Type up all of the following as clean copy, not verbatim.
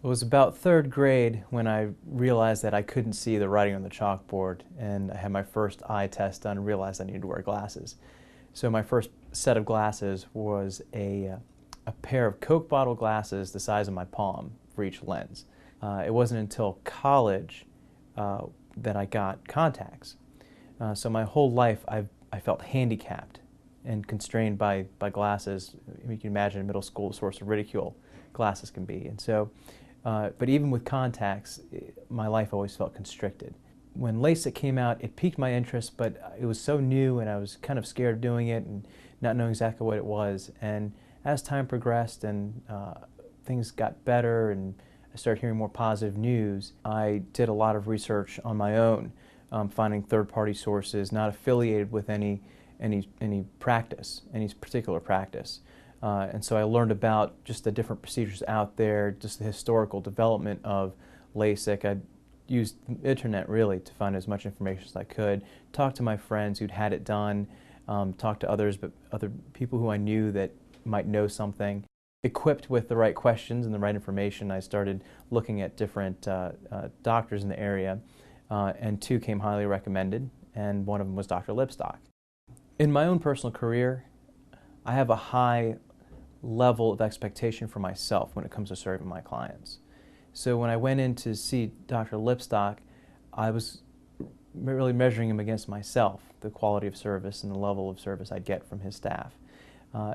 It was about third grade when I realized that I couldn't see the writing on the chalkboard, and I had my first eye test done and realized I needed to wear glasses. So my first set of glasses was a pair of Coke bottle glasses the size of my palm for each lens. It wasn't until college that I got contacts. So my whole life I felt handicapped and constrained by glasses. You can imagine in middle school the source of ridicule glasses can be. And so, but even with contacts, my life always felt constricted. When LASIK came out, it piqued my interest, but it was so new and I was kind of scared of doing it and not knowing exactly what it was. And as time progressed and things got better and I started hearing more positive news, I did a lot of research on my own, finding third-party sources not affiliated with any practice, any particular practice. And so I learned about just the different procedures out there, just the historical development of LASIK. I used the internet really to find as much information as I could, talked to my friends who'd had it done, talked to others, but other people who I knew that might know something. Equipped with the right questions and the right information, I started looking at different doctors in the area, and two came highly recommended, and one of them was Dr. Lipstock. In my own personal career, I have a high level of expectation for myself when it comes to serving my clients. So when I went in to see Dr. Lipstock, I was really measuring him against myself, the quality of service and the level of service I'd get from his staff.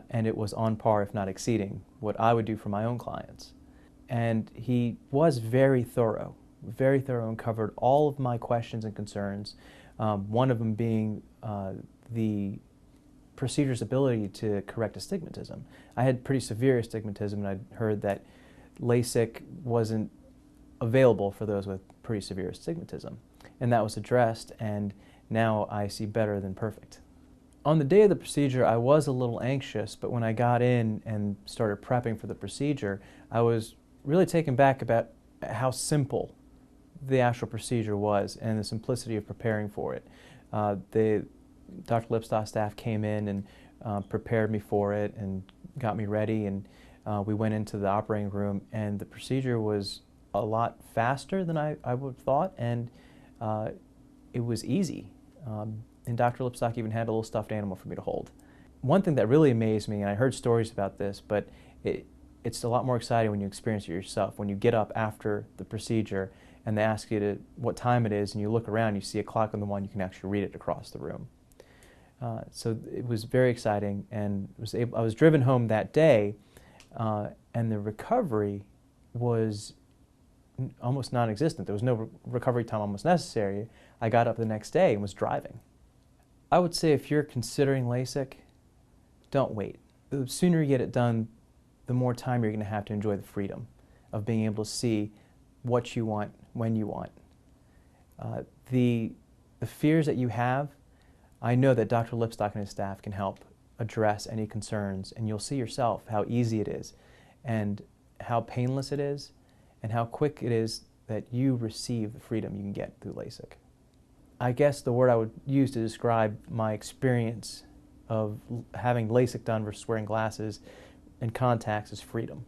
And it was on par, if not exceeding, what I would do for my own clients. And he was very thorough and covered all of my questions and concerns, one of them being the procedure's ability to correct astigmatism. I had pretty severe astigmatism, and I'd heard that LASIK wasn't available for those with pretty severe astigmatism. And that was addressed, and now I see better than perfect. On the day of the procedure, I was a little anxious, but when I got in and started prepping for the procedure, I was really taken back about how simple the actual procedure was and the simplicity of preparing for it. Dr. Lipstock staff came in and prepared me for it and got me ready, and we went into the operating room, and the procedure was a lot faster than I would have thought, and it was easy. And Dr. Lipstock even had a little stuffed animal for me to hold. One thing that really amazed me, and I heard stories about this, but it's a lot more exciting when you experience it yourself. When you get up after the procedure and they ask you what time it is, and you look around, you see a clock on the wall, and you can actually read it across the room. So it was very exciting, and I was driven home that day, and the recovery was almost non-existent. There was no recovery time almost necessary. I got up the next day and was driving. I would say if you're considering LASIK, don't wait. The sooner you get it done, the more time you're going to have to enjoy the freedom of being able to see what you want, when you want. The fears that you have, I know that Dr. Lipstock and his staff can help address any concerns, and you'll see yourself how easy it is and how painless it is and how quick it is that you receive the freedom you can get through LASIK. I guess the word I would use to describe my experience of having LASIK done versus wearing glasses and contacts is freedom.